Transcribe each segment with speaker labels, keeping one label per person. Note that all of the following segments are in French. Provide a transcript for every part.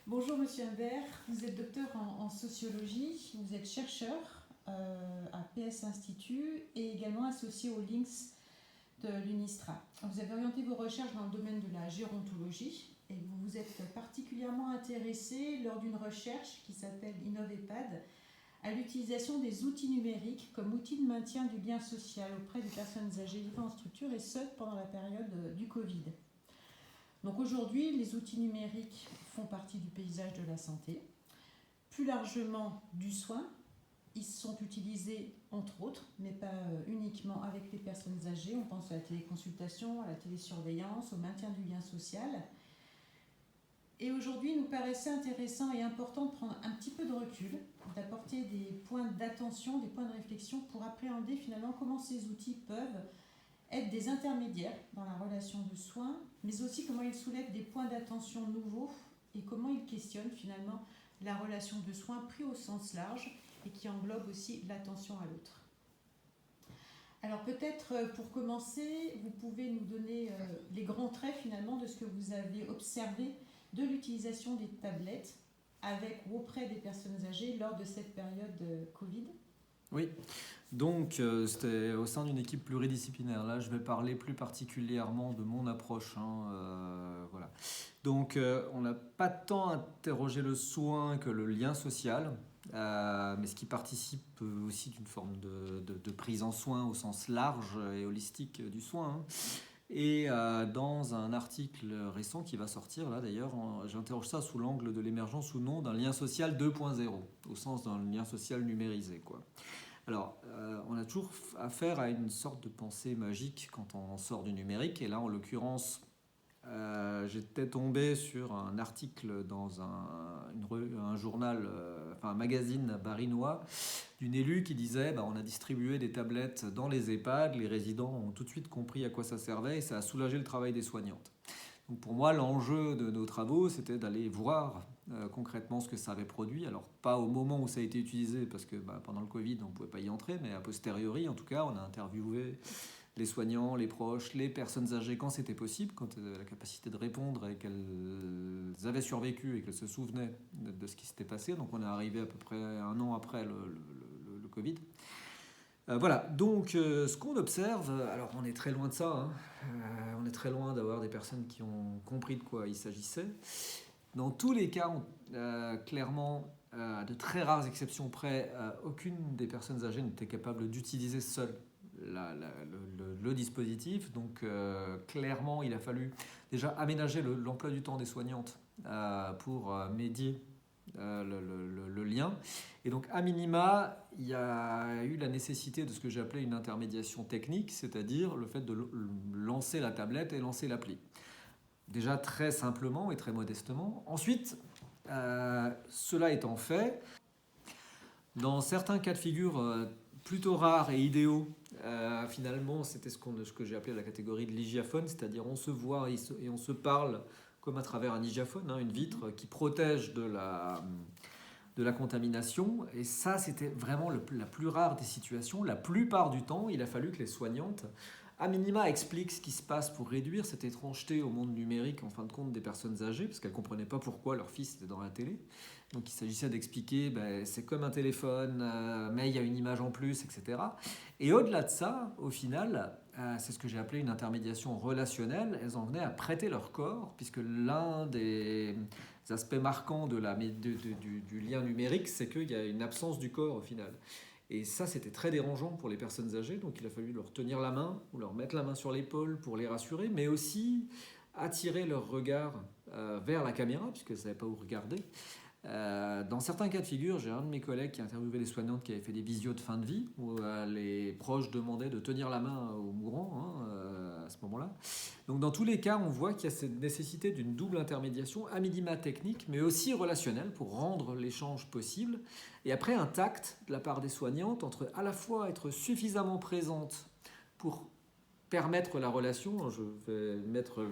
Speaker 1: Bonjour Monsieur Imbert, vous êtes docteur en sociologie, vous êtes chercheur à PS Institut et également associé au LINX de l'UNISTRA. Vous avez orienté vos recherches dans le domaine de la gérontologie et vous vous êtes particulièrement intéressé lors d'une recherche qui s'appelle InnovEHPAD à l'utilisation des outils numériques comme outil de maintien du lien social auprès des personnes âgées vivant en structure et ce pendant la période du Covid. Donc aujourd'hui, les outils numériques font partie du paysage de la santé. Plus largement du soin, ils sont utilisés entre autres, mais pas uniquement avec les personnes âgées. On pense à la téléconsultation, à la télésurveillance, au maintien du lien social. Et aujourd'hui, il nous paraissait intéressant et important de prendre un petit peu de recul, d'apporter des points d'attention, des points de réflexion pour appréhender finalement comment ces outils peuvent être des intermédiaires dans la relation de soins, mais aussi comment ils soulèvent des points d'attention nouveaux et comment ils questionnent finalement la relation de soins pris au sens large et qui englobe aussi l'attention à l'autre. Alors peut-être pour commencer, vous pouvez nous donner les grands traits finalement de ce que vous avez observé de l'utilisation des tablettes avec ou auprès des personnes âgées lors de cette période Covid.
Speaker 2: Oui, donc c'était au sein d'une équipe pluridisciplinaire. Là, je vais parler plus particulièrement de mon approche. Voilà. Donc, on n'a pas tant interrogé le soin que le lien social, mais ce qui participe aussi d'une forme de prise en soin au sens large et holistique du soin. Et dans un article récent qui va sortir, là d'ailleurs, j'interroge ça sous l'angle de l'émergence ou non d'un lien social 2.0, au sens d'un lien social numérisé, quoi. Alors, on a toujours affaire à une sorte de pensée magique quand on sort du numérique. Et là, en l'occurrence, j'étais tombé sur un article dans un journal, un magazine barinois, d'une élue qui disait on a distribué des tablettes dans les EHPAD, les résidents ont tout de suite compris à quoi ça servait et ça a soulagé le travail des soignantes. Donc pour moi, l'enjeu de nos travaux, c'était d'aller voir concrètement ce que ça avait produit. Alors pas au moment où ça a été utilisé, parce que pendant le Covid, on ne pouvait pas y entrer, mais a posteriori, en tout cas, on a interviewé les soignants, les proches, les personnes âgées quand c'était possible, quand elles avaient la capacité de répondre et qu'elles avaient survécu et qu'elles se souvenaient de ce qui s'était passé. Donc on est arrivé à peu près un an après le Covid. Voilà, donc ce qu'on observe, alors on est très loin de ça, hein. On est très loin d'avoir des personnes qui ont compris de quoi il s'agissait. Dans tous les cas, clairement, de très rares exceptions près, aucune des personnes âgées n'était capable d'utiliser seule le dispositif. Donc clairement, il a fallu déjà aménager l'emploi du temps des soignantes pour médier le lien. Et donc, à minima, il y a eu la nécessité de ce que j'ai appelé une intermédiation technique, c'est-à-dire le fait de lancer la tablette et lancer l'appli. Déjà très simplement et très modestement. Ensuite, cela étant fait, dans certains cas de figure plutôt rares et idéaux, finalement, c'était ce que j'ai appelé la catégorie de l'igiaphone, c'est-à-dire on se voit et on se parle comme à travers un igiaphone, une vitre qui protège de la contamination. Et ça, c'était vraiment la plus rare des situations. La plupart du temps, il a fallu que les soignantes, à minima, expliquent ce qui se passe pour réduire cette étrangeté au monde numérique, en fin de compte, des personnes âgées, parce qu'elles ne comprenaient pas pourquoi leur fils était dans la télé. Donc il s'agissait d'expliquer, c'est comme un téléphone, mais il y a une image en plus, etc. Et au-delà de ça, au final, c'est ce que j'ai appelé une intermédiation relationnelle. Elles en venaient à prêter leur corps, puisque l'un des aspects marquants du lien numérique, c'est qu'il y a une absence du corps au final. Et ça, c'était très dérangeant pour les personnes âgées, donc il a fallu leur tenir la main ou leur mettre la main sur l'épaule pour les rassurer, mais aussi attirer leur regard vers la caméra, puisqu'elles ne savaient pas où regarder. Dans certains cas de figure, j'ai un de mes collègues qui a interviewé des soignantes qui avaient fait des visios de fin de vie, où les proches demandaient de tenir la main aux mourants à ce moment-là. Donc dans tous les cas, on voit qu'il y a cette nécessité d'une double intermédiation, à minima technique, mais aussi relationnelle, pour rendre l'échange possible. Et après, un tact de la part des soignantes entre à la fois être suffisamment présente pour permettre la relation. Je vais mettre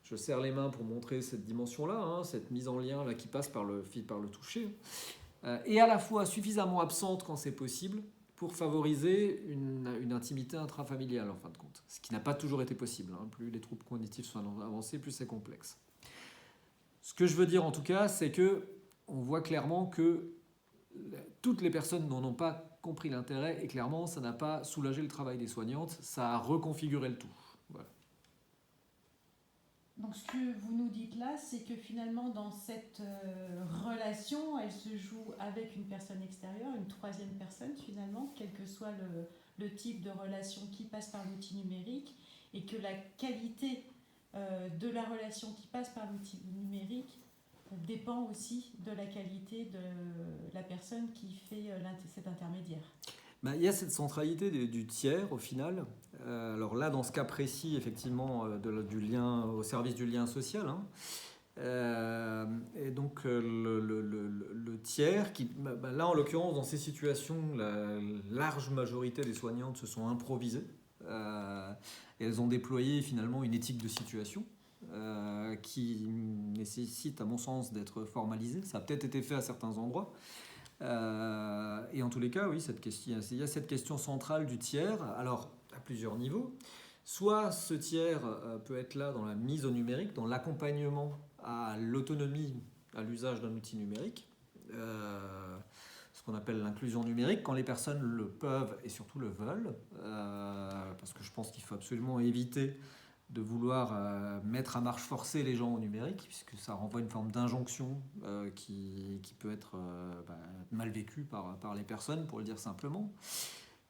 Speaker 2: Je serre les mains pour montrer cette dimension-là, cette mise en lien là, qui passe par le toucher. Et à la fois suffisamment absente quand c'est possible pour favoriser une intimité intrafamiliale en fin de compte. Ce qui n'a pas toujours été possible. Plus les troubles cognitifs sont avancés, plus c'est complexe. Ce que je veux dire en tout cas, c'est que on voit clairement que toutes les personnes n'en ont pas compris l'intérêt et clairement ça n'a pas soulagé le travail des soignantes, ça a reconfiguré le tout. Voilà.
Speaker 1: Donc ce que vous nous dites là, c'est que finalement dans cette relation, elle se joue avec une personne extérieure, une troisième personne finalement, quel que soit le type de relation qui passe par l'outil numérique, et que la qualité de la relation qui passe par l'outil numérique dépend aussi de la qualité de la personne qui fait cet intermédiaire.
Speaker 2: Il y a cette centralité du tiers au final. Alors là, dans ce cas précis, effectivement, du lien, au service du lien social. Hein. Et donc le tiers, là en l'occurrence, dans ces situations, la large majorité des soignantes se sont improvisées. Et elles ont déployé finalement une éthique de situation. Qui nécessite, à mon sens, d'être formalisée. Ça a peut-être été fait à certains endroits. Et en tous les cas, oui, il y a cette question centrale du tiers, alors à plusieurs niveaux. Soit ce tiers peut être là dans la mise au numérique, dans l'accompagnement à l'autonomie, à l'usage d'un outil numérique, ce qu'on appelle l'inclusion numérique, quand les personnes le peuvent et surtout le veulent, parce que je pense qu'il faut absolument éviter de vouloir mettre à marche forcée les gens au numérique, puisque ça renvoie une forme d'injonction qui peut être mal vécue par les personnes, pour le dire simplement.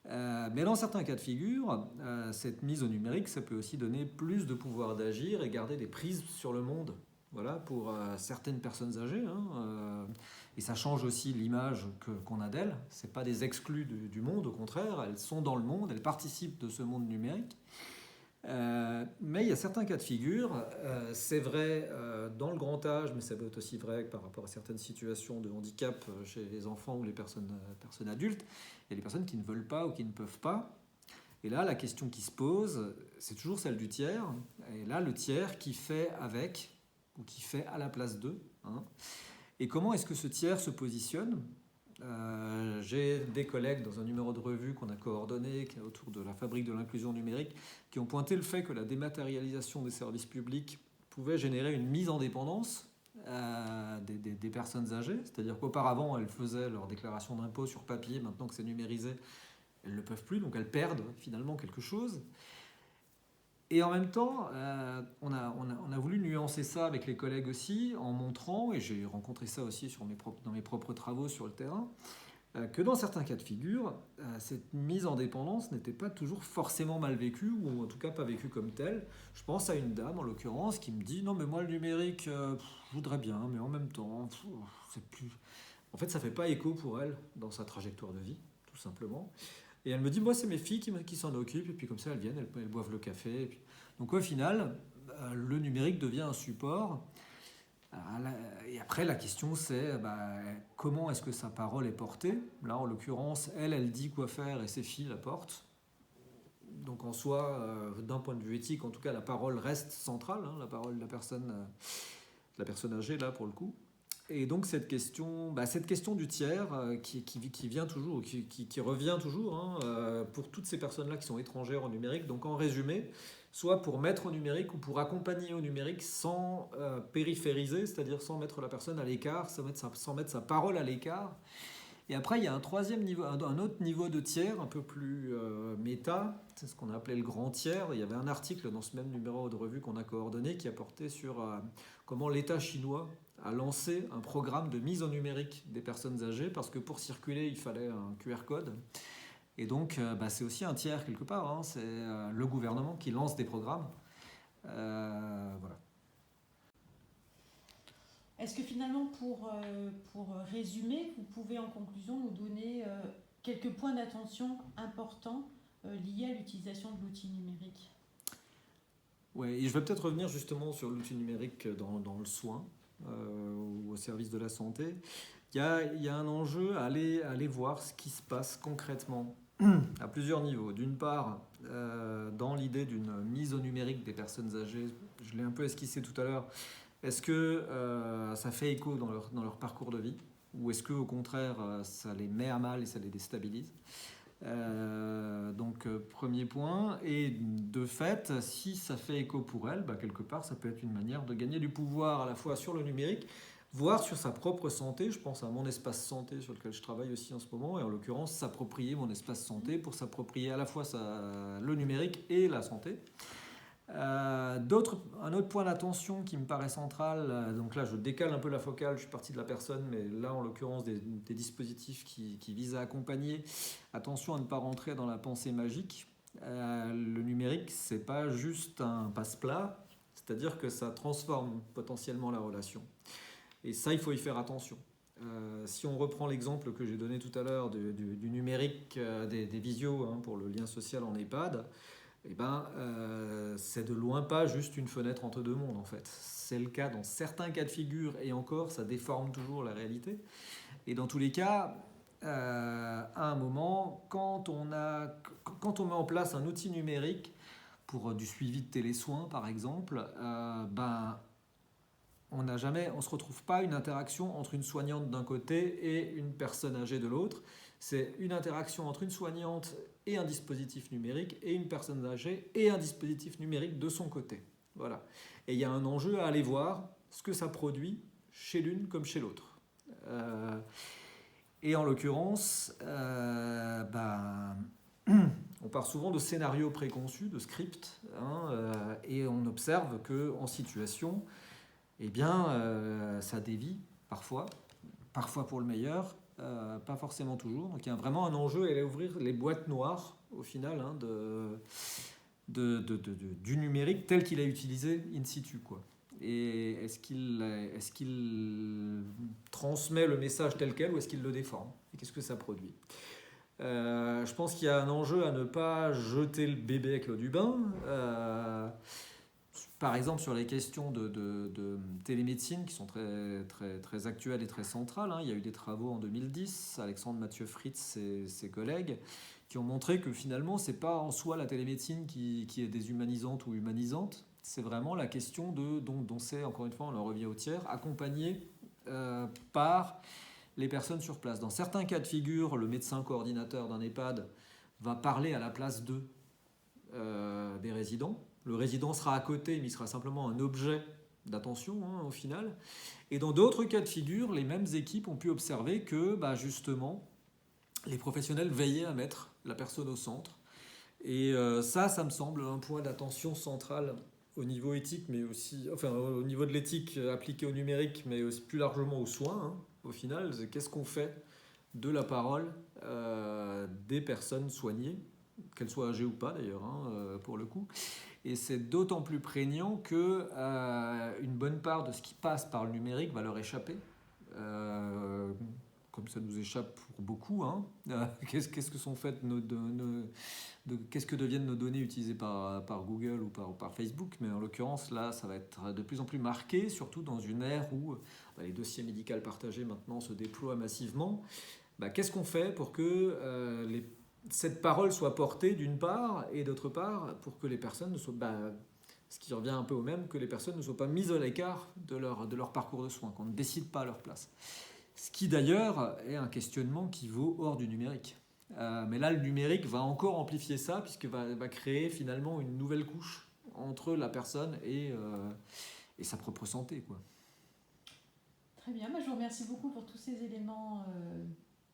Speaker 2: Mais dans certains cas de figure, cette mise au numérique, ça peut aussi donner plus de pouvoir d'agir et garder des prises sur le monde. Voilà, pour certaines personnes âgées. Et ça change aussi l'image qu'on a d'elles. Ce n'est pas des exclus du monde, au contraire, elles sont dans le monde, elles participent de ce monde numérique. Mais il y a certains cas de figure, c'est vrai dans le grand âge, mais ça peut être aussi vrai par rapport à certaines situations de handicap chez les enfants ou les personnes adultes. Il y a des personnes qui ne veulent pas ou qui ne peuvent pas. Et là, la question qui se pose, c'est toujours celle du tiers. Et là, le tiers qui fait avec ou qui fait à la place d'eux. Hein. Et comment est-ce que ce tiers se positionne ? J'ai des collègues dans un numéro de revue qu'on a coordonné autour de la fabrique de l'inclusion numérique qui ont pointé le fait que la dématérialisation des services publics pouvait générer une mise en dépendance des personnes âgées, c'est-à-dire qu'auparavant elles faisaient leur déclaration d'impôt sur papier, maintenant que c'est numérisé elles ne le peuvent plus, donc elles perdent finalement quelque chose. Et en même temps, on a voulu nuancer ça avec les collègues aussi, en montrant, et j'ai rencontré ça aussi dans mes propres travaux sur le terrain, que dans certains cas de figure, cette mise en dépendance n'était pas toujours forcément mal vécue, ou en tout cas pas vécue comme telle. Je pense à une dame, en l'occurrence, qui me dit « Non, mais moi, le numérique, je voudrais bien, mais en même temps, c'est plus... » En fait, ça ne fait pas écho pour elle dans sa trajectoire de vie, tout simplement. Et elle me dit, moi, c'est mes filles qui s'en occupent, et puis comme ça, elles viennent, elles boivent le café. Et puis... Donc au final, le numérique devient un support. Et après, la question, c'est comment est-ce que sa parole est portée ? Là, en l'occurrence, elle dit quoi faire, et ses filles la portent. Donc en soi, d'un point de vue éthique, en tout cas, la parole reste centrale, hein, la parole de la personne âgée, là, pour le coup. Et donc cette question du tiers qui vient toujours, qui revient toujours hein, pour toutes ces personnes-là qui sont étrangères au numérique. Donc en résumé, soit pour mettre au numérique ou pour accompagner au numérique sans périphériser, c'est-à-dire sans mettre la personne à l'écart, sans mettre sa parole à l'écart. Et après, il y a un troisième niveau, un autre niveau de tiers, un peu plus méta, c'est ce qu'on a appelé le grand tiers. Il y avait un article dans ce même numéro de revue qu'on a coordonné qui a porté sur comment l'État chinois a lancé un programme de mise au numérique des personnes âgées, parce que pour circuler, il fallait un QR code. Et donc, c'est aussi un tiers quelque part, hein, c'est le gouvernement qui lance des programmes. Voilà.
Speaker 1: Est-ce que finalement, pour résumer, vous pouvez en conclusion nous donner quelques points d'attention importants liés à l'utilisation de l'outil numérique ?
Speaker 2: Oui, et je vais peut-être revenir justement sur l'outil numérique dans le soin ou au service de la santé. Il y a un enjeu à aller voir ce qui se passe concrètement à plusieurs niveaux. D'une part, dans l'idée d'une mise au numérique des personnes âgées, je l'ai un peu esquissé tout à l'heure, est-ce que ça fait écho dans leur parcours de vie, ou est-ce qu'au contraire ça les met à mal et ça les déstabilise ? Donc premier point, et de fait, si ça fait écho pour elle, quelque part ça peut être une manière de gagner du pouvoir à la fois sur le numérique, voire sur sa propre santé. Je pense à mon espace santé sur lequel je travaille aussi en ce moment, et en l'occurrence s'approprier mon espace santé pour s'approprier à la fois le numérique et la santé. Un autre point d'attention qui me paraît central, donc là je décale un peu la focale, je suis parti de la personne, mais là en l'occurrence des dispositifs qui visent à accompagner, attention à ne pas rentrer dans la pensée magique. Le numérique, c'est pas juste un passe-plat, c'est-à-dire que ça transforme potentiellement la relation. Et ça, il faut y faire attention. Si on reprend l'exemple que j'ai donné tout à l'heure du numérique, des visios pour le lien social en EHPAD, c'est de loin pas juste une fenêtre entre deux mondes en fait. C'est le cas dans certains cas de figure, et encore ça déforme toujours la réalité. Et dans tous les cas, à un moment, quand on met en place un outil numérique pour du suivi de télésoins par exemple, on ne se retrouve pas une interaction entre une soignante d'un côté et une personne âgée de l'autre. C'est une interaction entre une soignante et un dispositif numérique, et une personne âgée et un dispositif numérique de son côté. Voilà. Et il y a un enjeu à aller voir ce que ça produit chez l'une comme chez l'autre. Et en l'occurrence, on part souvent de scénarios préconçus, de scripts, et on observe qu'en situation, ça dévie parfois pour le meilleur, pas forcément toujours. Donc il y a vraiment un enjeu à ouvrir les boîtes noires au final du numérique tel qu'il est utilisé in situ, quoi. Et est-ce qu'il transmet le message tel quel, ou est-ce qu'il le déforme, et qu'est-ce que ça produit? Je pense qu'il y a un enjeu à ne pas jeter le bébé avec l'eau du bain. Par exemple, sur les questions de télémédecine qui sont très, très, très actuelles et très centrales, il y a eu des travaux en 2010, Alexandre Mathieu Fritz et ses collègues, qui ont montré que finalement, ce n'est pas en soi la télémédecine qui est déshumanisante ou humanisante, c'est vraiment la question dont c'est, encore une fois, on en revient au tiers, accompagné par les personnes sur place. Dans certains cas de figure, le médecin coordinateur d'un EHPAD va parler à la place des résidents. Le résident sera à côté, mais il sera simplement un objet d'attention au final. Et dans d'autres cas de figure, les mêmes équipes ont pu observer que justement, les professionnels veillaient à mettre la personne au centre. Et ça me semble un point d'attention central au niveau éthique, mais aussi, au niveau de l'éthique appliquée au numérique, mais aussi plus largement aux soins. Au final, c'est qu'est-ce qu'on fait de la parole des personnes soignées, qu'elles soient âgées ou pas d'ailleurs, pour le coup. Et c'est d'autant plus prégnant que une bonne part de ce qui passe par le numérique va leur échapper, comme ça nous échappe pour beaucoup. Qu'est-ce que deviennent nos données utilisées par Google ou par Facebook? Mais en l'occurrence, là, ça va être de plus en plus marqué, surtout dans une ère où les dossiers médicaux partagés maintenant se déploient massivement. Qu'est-ce qu'on fait pour que cette parole soit portée d'une part, et d'autre part pour que les personnes ne soient ce qui revient un peu au même, que les personnes ne soient pas mises à l'écart de leur parcours de soins, qu'on ne décide pas à leur place. Ce qui d'ailleurs est un questionnement qui vaut hors du numérique. Mais là, le numérique va encore amplifier ça, puisqu'il va créer finalement une nouvelle couche entre la personne et sa propre santé, quoi.
Speaker 1: Très bien, je vous remercie beaucoup pour tous ces éléments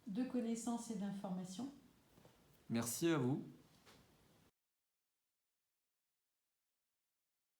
Speaker 1: de connaissances et d'informations.
Speaker 2: Merci à vous.